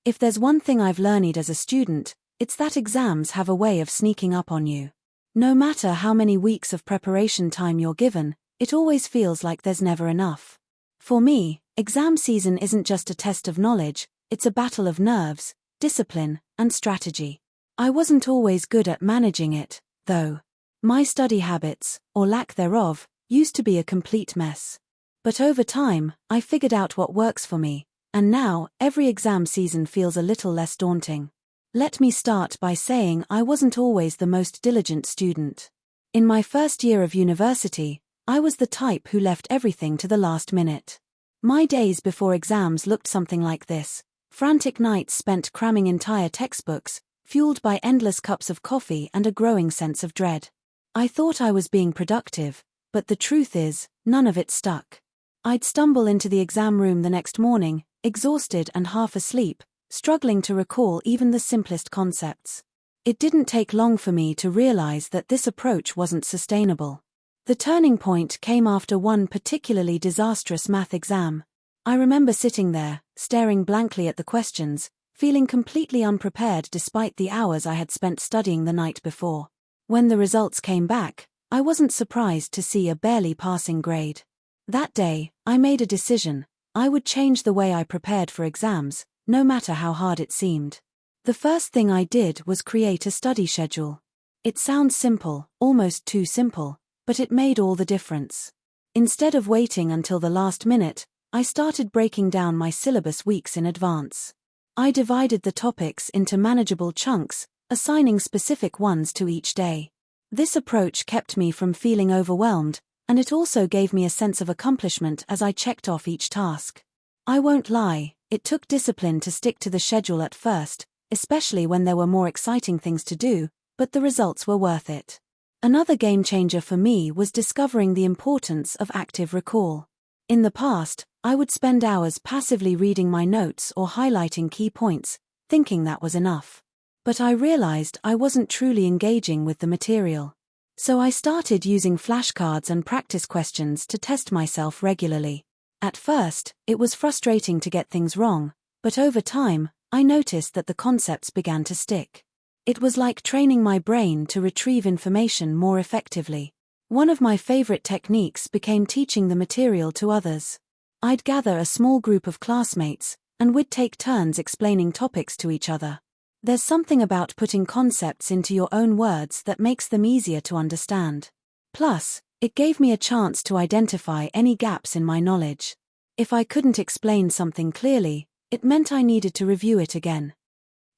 If there's one thing I've learned as a student, it's that exams have a way of sneaking up on you. No matter how many weeks of preparation time you're given, it always feels like there's never enough. For me, exam season isn't just a test of knowledge, it's a battle of nerves, discipline, and strategy. I wasn't always good at managing it, though. My study habits, or lack thereof, used to be a complete mess. But over time, I figured out what works for me, and now, every exam season feels a little less daunting. Let me start by saying I wasn't always the most diligent student. In my first year of university, I was the type who left everything to the last minute. My days before exams looked something like this: frantic nights spent cramming entire textbooks, fueled by endless cups of coffee and a growing sense of dread. I thought I was being productive, but the truth is, none of it stuck. I'd stumble into the exam room the next morning, exhausted and half asleep, struggling to recall even the simplest concepts. It didn't take long for me to realize that this approach wasn't sustainable. The turning point came after one particularly disastrous math exam. I remember sitting there, staring blankly at the questions, feeling completely unprepared despite the hours I had spent studying the night before. When the results came back, I wasn't surprised to see a barely passing grade. That day, I made a decision: I would change the way I prepared for exams, no matter how hard it seemed. The first thing I did was create a study schedule. It sounds simple, almost too simple, but it made all the difference. Instead of waiting until the last minute, I started breaking down my syllabus weeks in advance. I divided the topics into manageable chunks, assigning specific ones to each day. This approach kept me from feeling overwhelmed, and it also gave me a sense of accomplishment as I checked off each task. I won't lie, it took discipline to stick to the schedule at first, especially when there were more exciting things to do, but the results were worth it. Another game changer for me was discovering the importance of active recall. In the past, I would spend hours passively reading my notes or highlighting key points, thinking that was enough. But I realized I wasn't truly engaging with the material. So I started using flashcards and practice questions to test myself regularly. At first, it was frustrating to get things wrong, but over time, I noticed that the concepts began to stick. It was like training my brain to retrieve information more effectively. One of my favorite techniques became teaching the material to others. I'd gather a small group of classmates, and we'd take turns explaining topics to each other. There's something about putting concepts into your own words that makes them easier to understand. Plus, it gave me a chance to identify any gaps in my knowledge. If I couldn't explain something clearly, it meant I needed to review it again.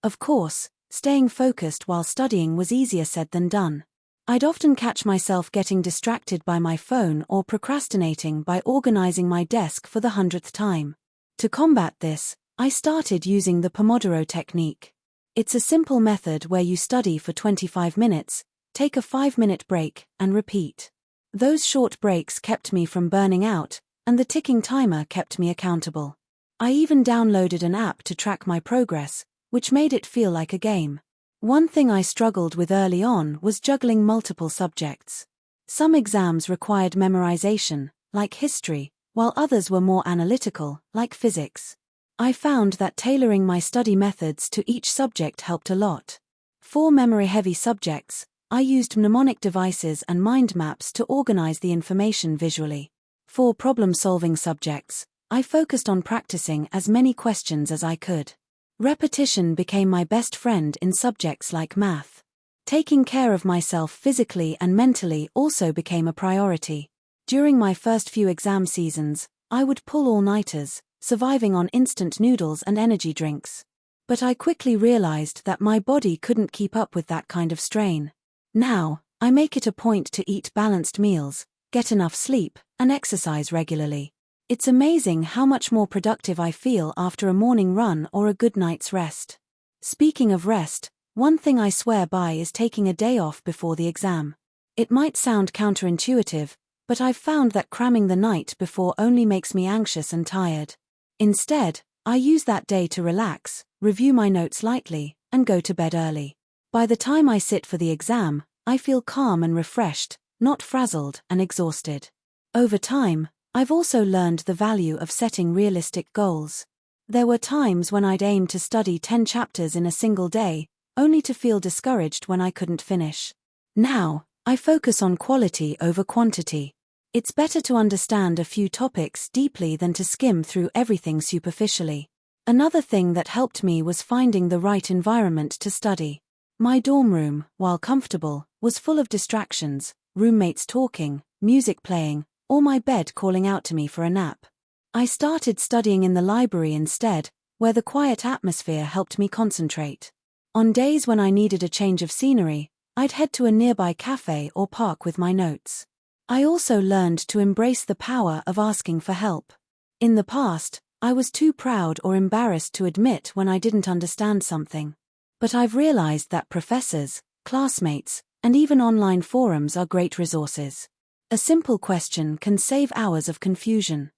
Of course, staying focused while studying was easier said than done. I'd often catch myself getting distracted by my phone or procrastinating by organizing my desk for the 100th time. To combat this, I started using the Pomodoro technique. It's a simple method where you study for 25 minutes, take a 5-minute break, and repeat. Those short breaks kept me from burning out, and the ticking timer kept me accountable. I even downloaded an app to track my progress, which made it feel like a game. One thing I struggled with early on was juggling multiple subjects. Some exams required memorization, like history, while others were more analytical, like physics. I found that tailoring my study methods to each subject helped a lot. For memory-heavy subjects, I used mnemonic devices and mind maps to organize the information visually. For problem-solving subjects, I focused on practicing as many questions as I could. Repetition became my best friend in subjects like math. Taking care of myself physically and mentally also became a priority. During my first few exam seasons, I would pull all-nighters, surviving on instant noodles and energy drinks. But I quickly realized that my body couldn't keep up with that kind of strain. Now, I make it a point to eat balanced meals, get enough sleep, and exercise regularly. It's amazing how much more productive I feel after a morning run or a good night's rest. Speaking of rest, one thing I swear by is taking a day off before the exam. It might sound counterintuitive, but I've found that cramming the night before only makes me anxious and tired. Instead, I use that day to relax, review my notes lightly, and go to bed early. By the time I sit for the exam, I feel calm and refreshed, not frazzled and exhausted. Over time, I've also learned the value of setting realistic goals. There were times when I'd aim to study 10 chapters in a single day, only to feel discouraged when I couldn't finish. Now, I focus on quality over quantity. It's better to understand a few topics deeply than to skim through everything superficially. Another thing that helped me was finding the right environment to study. My dorm room, while comfortable, was full of distractions, roommates talking, music playing, or my bed calling out to me for a nap. I started studying in the library instead, where the quiet atmosphere helped me concentrate. On days when I needed a change of scenery, I'd head to a nearby cafe or park with my notes. I also learned to embrace the power of asking for help. In the past, I was too proud or embarrassed to admit when I didn't understand something. But I've realized that professors, classmates, and even online forums are great resources. A simple question can save hours of confusion.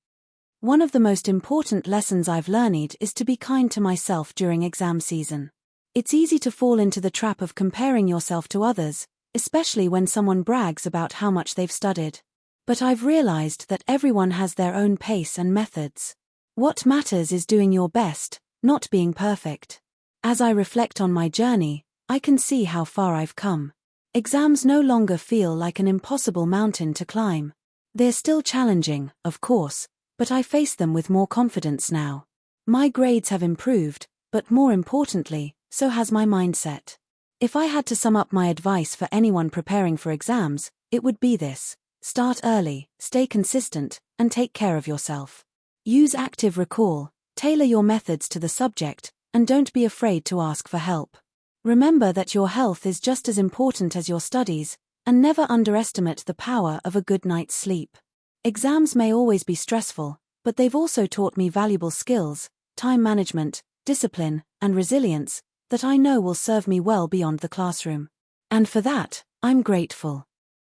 One of the most important lessons I've learned is to be kind to myself during exam season. It's easy to fall into the trap of comparing yourself to others, especially when someone brags about how much they've studied. But I've realized that everyone has their own pace and methods. What matters is doing your best, not being perfect. As I reflect on my journey, I can see how far I've come. Exams no longer feel like an impossible mountain to climb. They're still challenging, of course, but I face them with more confidence now. My grades have improved, but more importantly, so has my mindset. If I had to sum up my advice for anyone preparing for exams, it would be this: start early, stay consistent, and take care of yourself. Use active recall, tailor your methods to the subject, and don't be afraid to ask for help. Remember that your health is just as important as your studies, and never underestimate the power of a good night's sleep. Exams may always be stressful, but they've also taught me valuable skills, time management, discipline, and resilience, that I know will serve me well beyond the classroom. And for that, I'm grateful.